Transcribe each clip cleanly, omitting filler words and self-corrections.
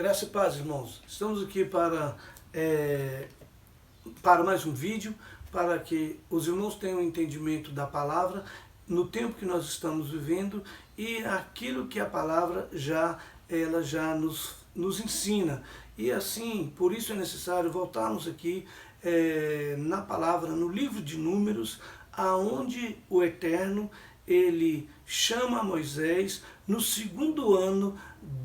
Graça e paz, irmãos. Estamos aqui para mais um vídeo, para que os irmãos tenham entendimento da palavra no tempo que nós estamos vivendo e aquilo que a palavra ela já nos ensina. E assim, por isso é necessário voltarmos aqui na palavra, no livro de Números, aonde o Eterno ele chama Moisés no segundo ano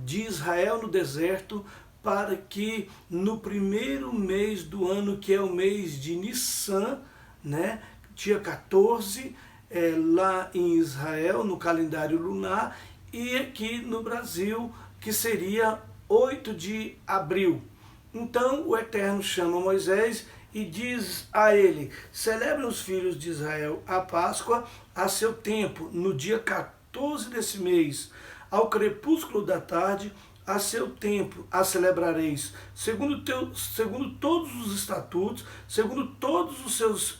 de Israel no deserto, para que no primeiro mês do ano, que é o mês de Nissan, né, dia 14, lá em Israel, no calendário lunar, e aqui no Brasil, que seria 8 de abril. Então o Eterno chama Moisés e diz a ele: celebrem os filhos de Israel a Páscoa a seu tempo, no dia 14 desse mês, ao crepúsculo da tarde, a seu tempo a celebrareis, segundo todos os estatutos, segundo todos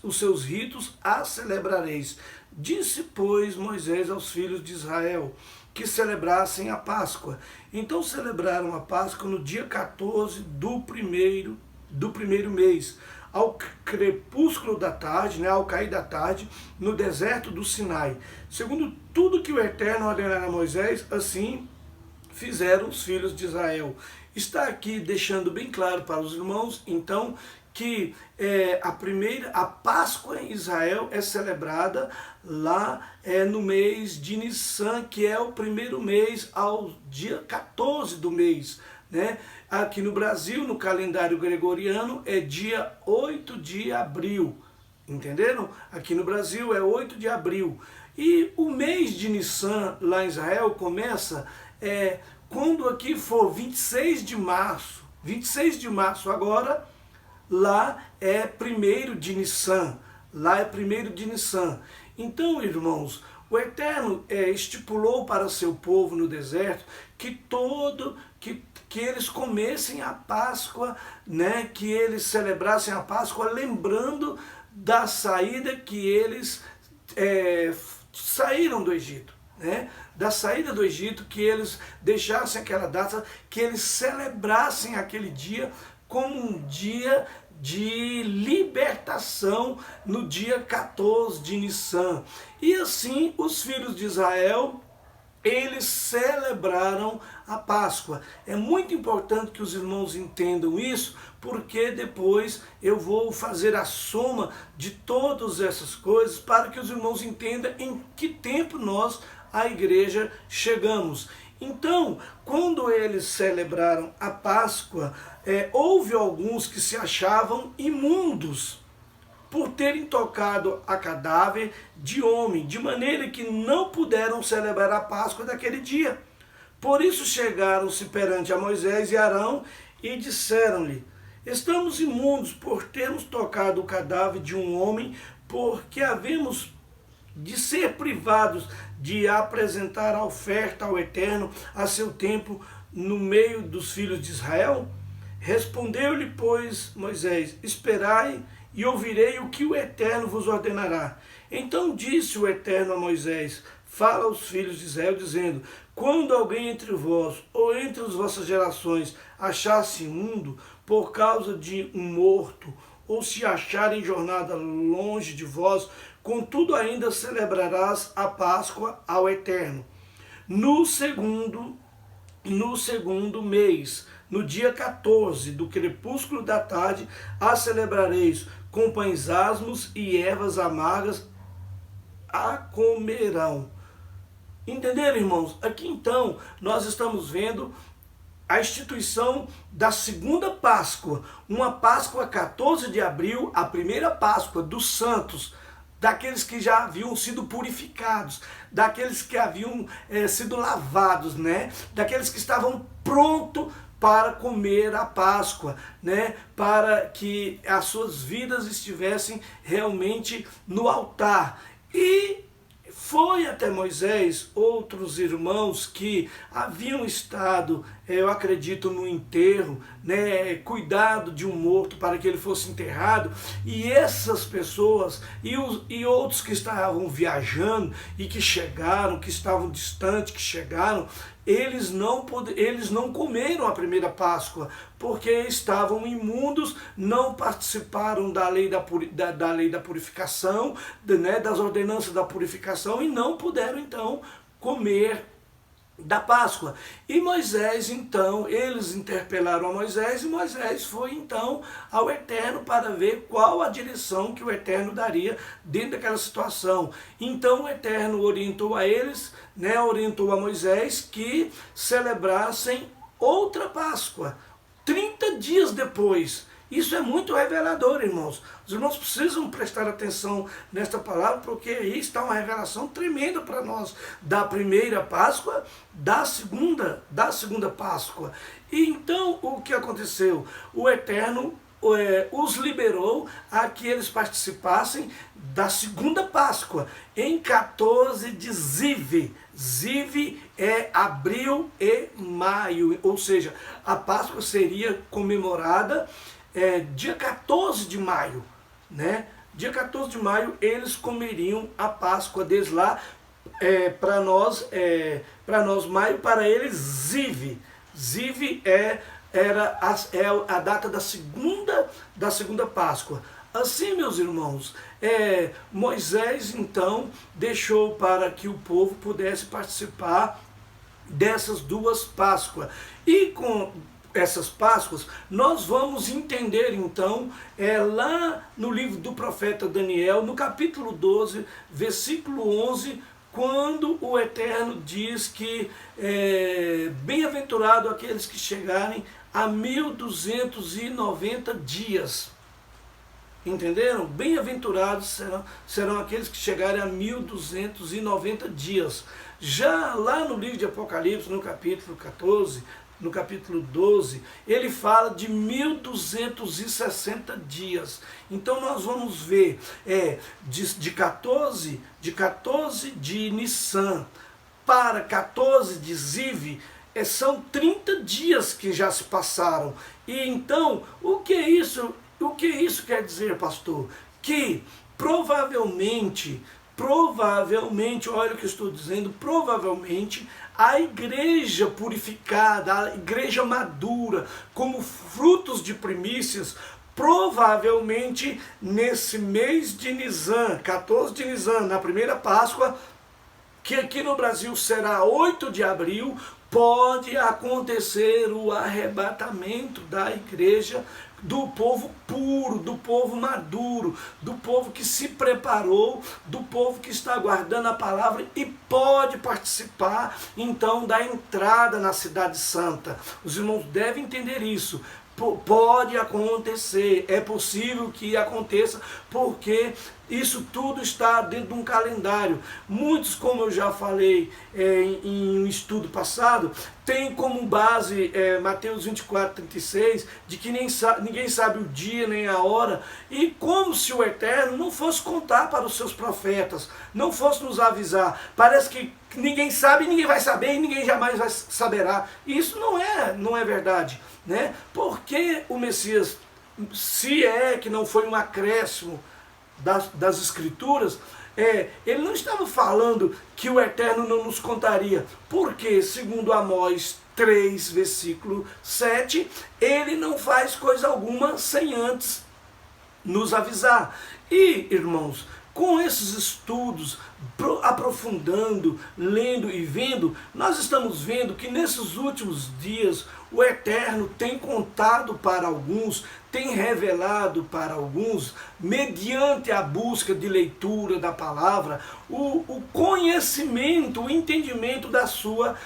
os seus ritos a celebrareis. Disse, pois, Moisés aos filhos de Israel que celebrassem a Páscoa. Então celebraram a Páscoa no dia 14 do primeiro mês, ao crepúsculo da tarde, ao cair da tarde, no deserto do Sinai. Segundo tudo que o Eterno ordenara a Moisés, assim fizeram os filhos de Israel. Está aqui deixando bem claro para os irmãos, então, que a Páscoa em Israel é celebrada lá no mês de Nissan, que é o primeiro mês, ao dia 14 do mês. Né? Aqui no Brasil, no calendário gregoriano, é dia 8 de abril. Entenderam? Aqui no Brasil é 8 de abril. E o mês de Nissan, lá em Israel, começa quando aqui for 26 de março. 26 de março agora, lá é 1º de Nissan. Lá é 1º de Nissan. Então, irmãos, o Eterno estipulou para seu povo no deserto que eles comessem a Páscoa, né? Que eles celebrassem a Páscoa lembrando da saída que eles saíram do Egito. Né? Da saída do Egito, que eles deixassem aquela data, que eles celebrassem aquele dia como um dia de libertação no dia 14 de Nissan. E assim os filhos de Israel, eles celebraram a Páscoa. É muito importante que os irmãos entendam isso, porque depois eu vou fazer a soma de todas essas coisas para que os irmãos entendam em que tempo nós, a igreja, chegamos. Então, quando eles celebraram a Páscoa, houve alguns que se achavam imundos por terem tocado a cadáver de homem, de maneira que não puderam celebrar a Páscoa daquele dia. Por isso chegaram-se perante a Moisés e Arão e disseram-lhe: estamos imundos por termos tocado o cadáver de um homem, porque havemos de ser privados de apresentar a oferta ao Eterno a seu tempo no meio dos filhos de Israel? Respondeu-lhe, pois, Moisés: esperai e ouvirei o que o Eterno vos ordenará. Então disse o Eterno a Moisés: fala aos filhos de Israel, dizendo: quando alguém entre vós ou entre as vossas gerações achar-se imundo por causa de um morto, ou se achar em jornada longe de vós, contudo ainda celebrarás a Páscoa ao Eterno. No segundo mês, no dia 14 do crepúsculo da tarde, a celebrareis, com pães asmos e ervas amargas a comerão. Entenderam, irmãos? Aqui então nós estamos vendo a instituição da segunda Páscoa, uma Páscoa 14 de abril, a primeira Páscoa dos santos, daqueles que já haviam sido purificados, daqueles que haviam sido lavados, né? Daqueles que estavam prontos para comer a Páscoa, né? Para que as suas vidas estivessem realmente no altar. E foi até Moisés outros irmãos que haviam estado, eu acredito, no enterro, né, cuidado de um morto para que ele fosse enterrado, e essas pessoas e outros que estavam viajando e que chegaram, que estavam distantes, que chegaram, eles não comeram a primeira Páscoa, porque estavam imundos, não participaram da lei da lei da purificação, né, das ordenanças da purificação, e não puderam então comer da Páscoa. E Moisés, então, eles interpelaram a Moisés, e Moisés foi então ao Eterno para ver qual a direção que o Eterno daria dentro daquela situação. Então o Eterno orientou a eles, né, orientou a Moisés que celebrassem outra Páscoa, 30 dias depois. Isso é muito revelador, irmãos. Os irmãos precisam prestar atenção nesta palavra, porque aí está uma revelação tremenda para nós da primeira Páscoa, da segunda Páscoa. E então o que aconteceu? O Eterno os liberou a que eles participassem da segunda Páscoa, em 14 de Ziv. Ziv é abril e maio, ou seja, a Páscoa seria comemorada dia 14 de maio, né? Dia 14 de maio eles comeriam a Páscoa deles lá, para nós maio, para eles Ziv. Ziv era a data da segunda Páscoa. Assim, meus irmãos, Moisés então deixou para que o povo pudesse participar dessas duas Páscoas. E com essas Páscoas, nós vamos entender então, lá no livro do profeta Daniel, no capítulo 12, versículo 11, quando o Eterno diz que bem-aventurado aqueles que chegarem a 1290 dias. Entenderam? Bem-aventurados serão aqueles que chegarem a 1290 dias. Já lá no livro de Apocalipse, no capítulo 14, no capítulo 12, ele fala de 1260 dias. Então nós vamos ver de 14 de Nissan para 14 de Ziv, são 30 dias que já se passaram. E então, o que isso quer dizer, pastor? Que provavelmente, olha o que eu estou dizendo, provavelmente a igreja purificada, a igreja madura, como frutos de primícias, provavelmente nesse mês de Nisan, 14 de Nisan, na primeira Páscoa, que aqui no Brasil será 8 de abril, pode acontecer o arrebatamento da igreja, do povo puro, do povo maduro, do povo que se preparou, do povo que está aguardando a palavra e pode participar então da entrada na cidade santa. Os irmãos devem entender isso. Pode acontecer, é possível que aconteça, porque isso tudo está dentro de um calendário. Muitos, como eu já falei em um estudo passado, tem como base Mateus 24:36, de que ninguém sabe o dia nem a hora, e como se o Eterno não fosse contar para os seus profetas, não fosse nos avisar. Parece que ninguém sabe, ninguém vai saber, e ninguém jamais saberá. E isso não é verdade, né? Porque o Messias, se que não foi um acréscimo das Escrituras, ele não estava falando que o Eterno não nos contaria, porque, segundo Amós 3, versículo 7, ele não faz coisa alguma sem antes nos avisar. E, irmãos, com esses estudos, aprofundando, lendo e vendo, nós estamos vendo que nesses últimos dias o Eterno tem contado para alguns, tem revelado para alguns, mediante a busca de leitura da palavra, o conhecimento, o entendimento da sua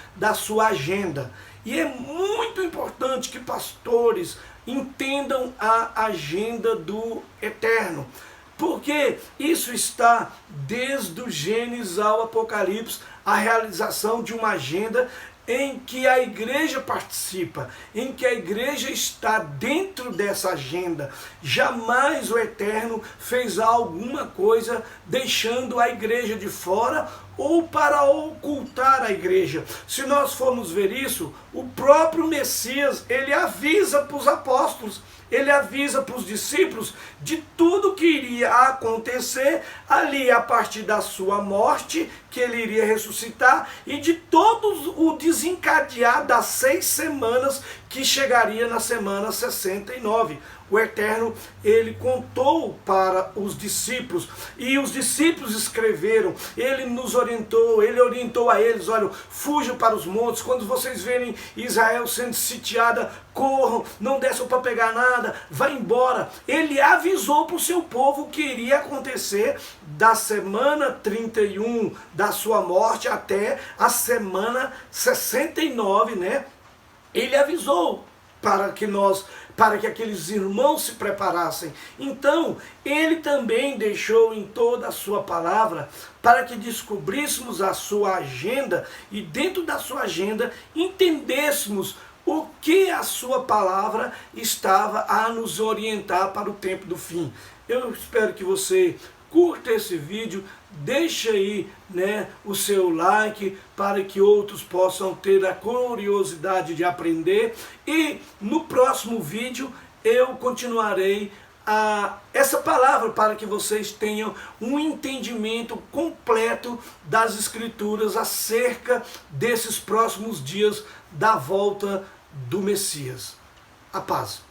agenda. E é muito importante que pastores entendam a agenda do Eterno, porque isso está desde o Gênesis ao Apocalipse, a realização de uma agenda em que a igreja participa, em que a igreja está dentro dessa agenda. Jamais o Eterno fez alguma coisa deixando a igreja de fora ou para ocultar a igreja. Se nós formos ver isso, o próprio Messias, ele avisa para os apóstolos, ele avisa para os discípulos de tudo que iria acontecer ali a partir da sua morte, que ele iria ressuscitar, e de todo o desencadear das 6 semanas que chegaria na semana 69. O Eterno, ele contou para os discípulos, e os discípulos escreveram, ele nos orientou, ele orientou a eles, olha, fujam para os montes, quando vocês verem Israel sendo sitiada, corram, não desçam para pegar nada, vá embora. Ele avisou para o seu povo o que iria acontecer da semana 31 da sua morte até a semana 69, né? Ele avisou para que aqueles irmãos se preparassem. Então, ele também deixou em toda a sua palavra para que descobríssemos a sua agenda e dentro da sua agenda entendêssemos o que a sua palavra estava a nos orientar para o tempo do fim. Eu espero que você curta esse vídeo, deixe aí, né, o seu like para que outros possam ter a curiosidade de aprender, e no próximo vídeo eu continuarei essa palavra para que vocês tenham um entendimento completo das Escrituras acerca desses próximos dias da volta do Messias. A paz.